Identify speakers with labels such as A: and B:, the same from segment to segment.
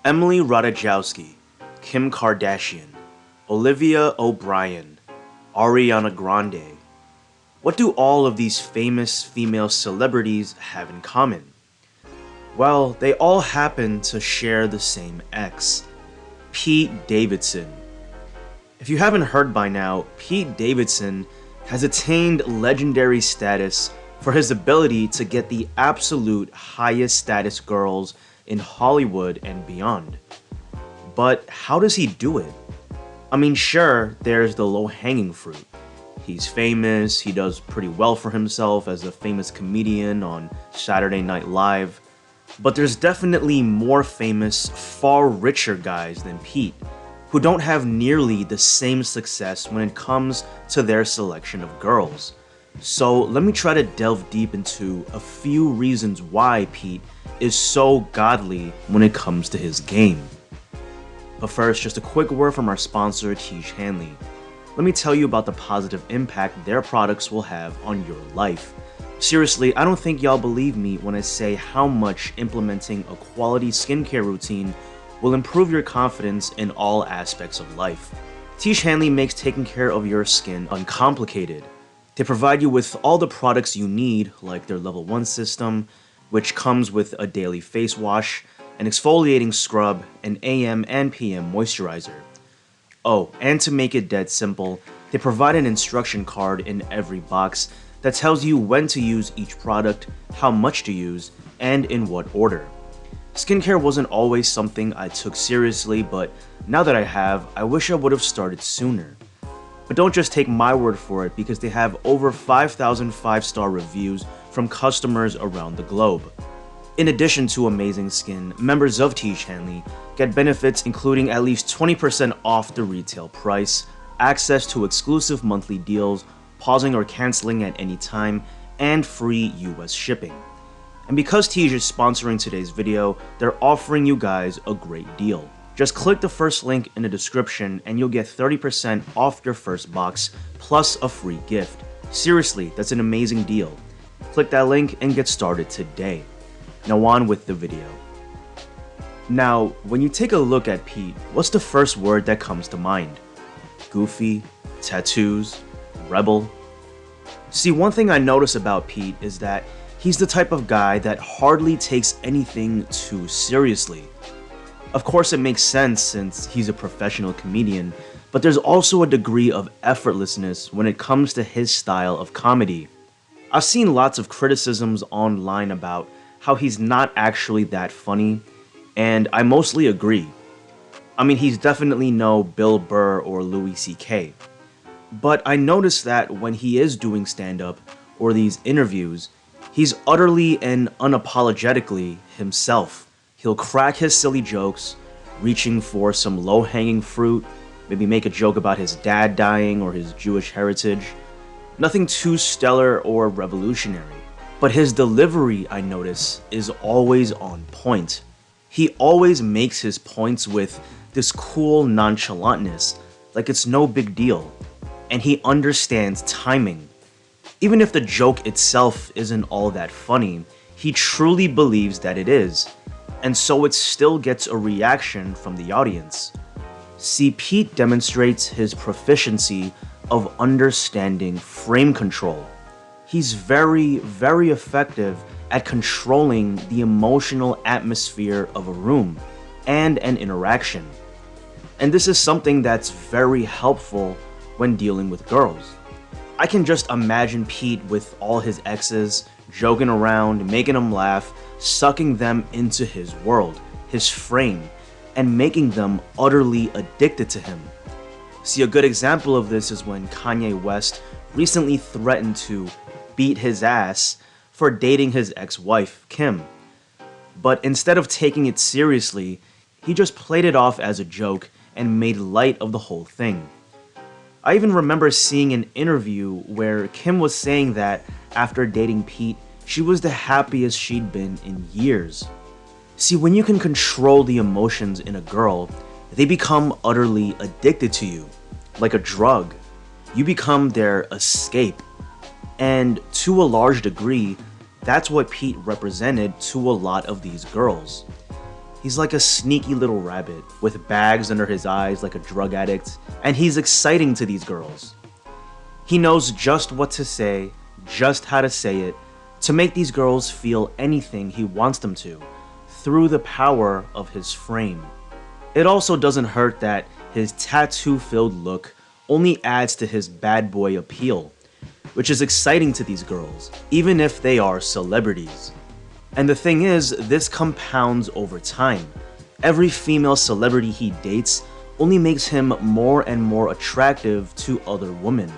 A: Emily Ratajkowski, Kim Kardashian, Olivia O'Brien, Ariana Grande. What do all of these famous female celebrities have in common? Well, they all happen to share the same ex, Pete Davidson. If you haven't heard by now, Pete Davidson has attained legendary status for his ability to get the absolute highest status girls in Hollywood and beyond. But how does he do it? I mean, sure, there's the low-hanging fruit. He's famous, he does pretty well for himself as a famous comedian on Saturday Night Live, but there's definitely more famous, far richer guys than Pete, who don't have nearly the same success when it comes to their selection of girls. So let me try to delve deep into a few reasons why Pete is so godly when it comes to his game. But first, just a quick word from our sponsor, Tiege Hanley. Let me tell you about the positive impact their products will have on your life. Seriously, I don't think y'all believe me when I say how much implementing a quality skincare routine will improve your confidence in all aspects of life. Tiege Hanley makes taking care of your skin uncomplicated. They provide you with all the products you need, like their Level 1 system, which comes with a daily face wash, an exfoliating scrub, an AM and PM moisturizer. Oh, and to make it dead simple, they provide an instruction card in every box that tells you when to use each product, how much to use, and in what order. Skincare wasn't always something I took seriously, but now that I have, I wish I would have started sooner. But don't just take my word for it, because they have over 5,000 5-star reviews from customers around the globe. In addition to amazing skin, members of Tiege Hanley get benefits including at least 20% off the retail price, access to exclusive monthly deals, pausing or canceling at any time, and free US shipping. And because Tiege is sponsoring today's video, they're offering you guys a great deal. Just click the first link in the description and you'll get 30% off your first box, plus a free gift. Seriously, that's an amazing deal. Click that link and get started today. Now on with the video. Now, when you take a look at Pete, what's the first word that comes to mind? Goofy, tattoos, rebel? See, one thing I notice about Pete is that he's the type of guy that hardly takes anything too seriously. Of course, it makes sense since he's a professional comedian, but there's also a degree of effortlessness when it comes to his style of comedy. I've seen lots of criticisms online about how he's not actually that funny, and I mostly agree. I mean, he's definitely no Bill Burr or Louis C.K. But I noticed that when he is doing stand-up or these interviews, he's utterly and unapologetically himself. He'll crack his silly jokes, reaching for some low-hanging fruit, maybe make a joke about his dad dying or his Jewish heritage. Nothing too stellar or revolutionary. But his delivery, I notice, is always on point. He always makes his points with this cool nonchalantness, like it's no big deal. And he understands timing. Even if the joke itself isn't all that funny, he truly believes that it is. And so it still gets a reaction from the audience. See, Pete demonstrates his proficiency of understanding frame control. He's very, very effective at controlling the emotional atmosphere of a room and an interaction. And this is something that's very helpful when dealing with girls. I can just imagine Pete with all his exes, joking around, making them laugh, sucking them into his world, his frame, and making them utterly addicted to him. See, a good example of this is when Kanye West recently threatened to beat his ass for dating his ex-wife, Kim. But instead of taking it seriously, he just played it off as a joke and made light of the whole thing. I even remember seeing an interview where Kim was saying that after dating Pete, she was the happiest she'd been in years. See, when you can control the emotions in a girl, they become utterly addicted to you, like a drug. You become their escape. And to a large degree, that's what Pete represented to a lot of these girls. He's like a sneaky little rabbit with bags under his eyes like a drug addict, and he's exciting to these girls. He knows just what to say, just how to say it, to make these girls feel anything he wants them to, through the power of his frame. It also doesn't hurt that his tattoo-filled look only adds to his bad boy appeal, which is exciting to these girls, even if they are celebrities. And the thing is, this compounds over time. Every female celebrity he dates only makes him more and more attractive to other women.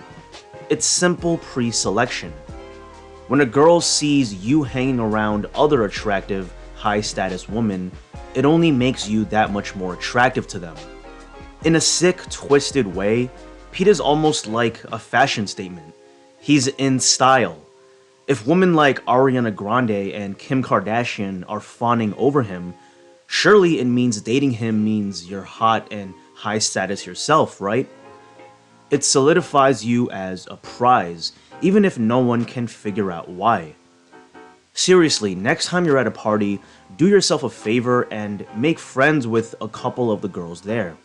A: It's simple pre-selection. When a girl sees you hanging around other attractive, high-status women, it only makes you that much more attractive to them. In a sick, twisted way, Pete is almost like a fashion statement. He's in style. If women like Ariana Grande and Kim Kardashian are fawning over him, surely it means dating him means you're hot and high status yourself, right? It solidifies you as a prize, even if no one can figure out why. Seriously, next time you're at a party, do yourself a favor and make friends with a couple of the girls there.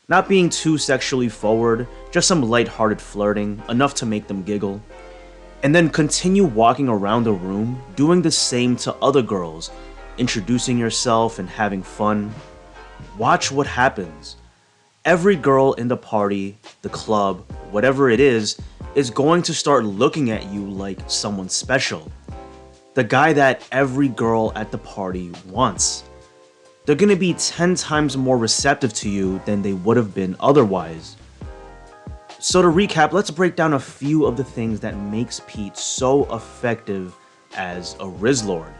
A: Not being too sexually forward, just some lighthearted flirting, enough to make them giggle. And then continue walking around the room, doing the same to other girls, introducing yourself and having fun. Watch what happens. Every girl in the party, the club, whatever it is going to start looking at you like someone special. The guy that every girl at the party wants. They're gonna be 10 times more receptive to you than they would have been otherwise. So to recap, let's break down a few of the things that makes Pete so effective as a Rizz Lord.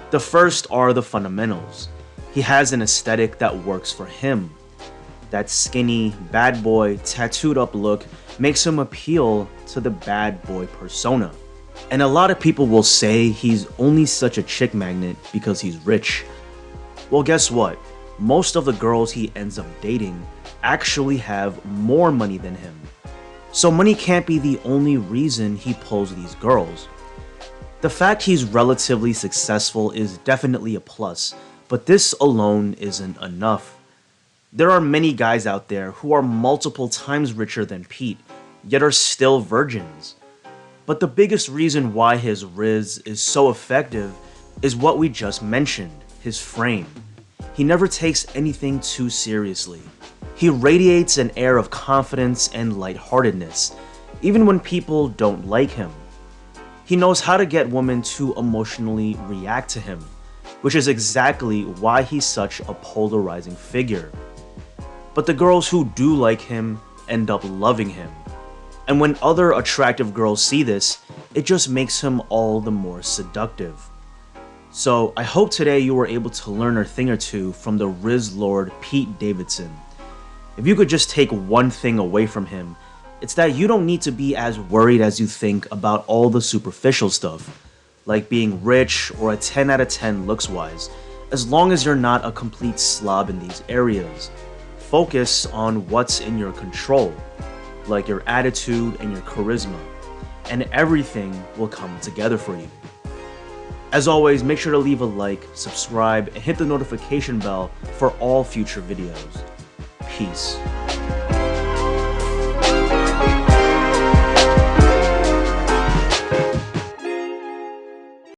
A: The first are the fundamentals. He has an aesthetic that works for him. That skinny, bad boy, tattooed up look makes him appeal to the bad boy persona. And a lot of people will say he's only such a chick magnet because he's rich. Well, guess what? Most of the girls he ends up dating actually have more money than him. So money can't be the only reason he pulls these girls. The fact he's relatively successful is definitely a plus, but this alone isn't enough. There are many guys out there who are multiple times richer than Pete, yet are still virgins. But the biggest reason why his Rizz is so effective is what we just mentioned, his frame. He never takes anything too seriously. He radiates an air of confidence and lightheartedness, even when people don't like him. He knows how to get women to emotionally react to him, which is exactly why he's such a polarizing figure. But the girls who do like him end up loving him. And when other attractive girls see this, it just makes him all the more seductive. So I hope today you were able to learn a thing or two from the Rizz Lord Pete Davidson. If you could just take one thing away from him, it's that you don't need to be as worried as you think about all the superficial stuff, like being rich or a 10 out of 10 looks-wise, as long as you're not a complete slob in these areas. Focus on what's in your control, like your attitude and your charisma, and everything will come together for you. As always, make sure to leave a like, subscribe, and hit the notification bell for all future videos. Peace.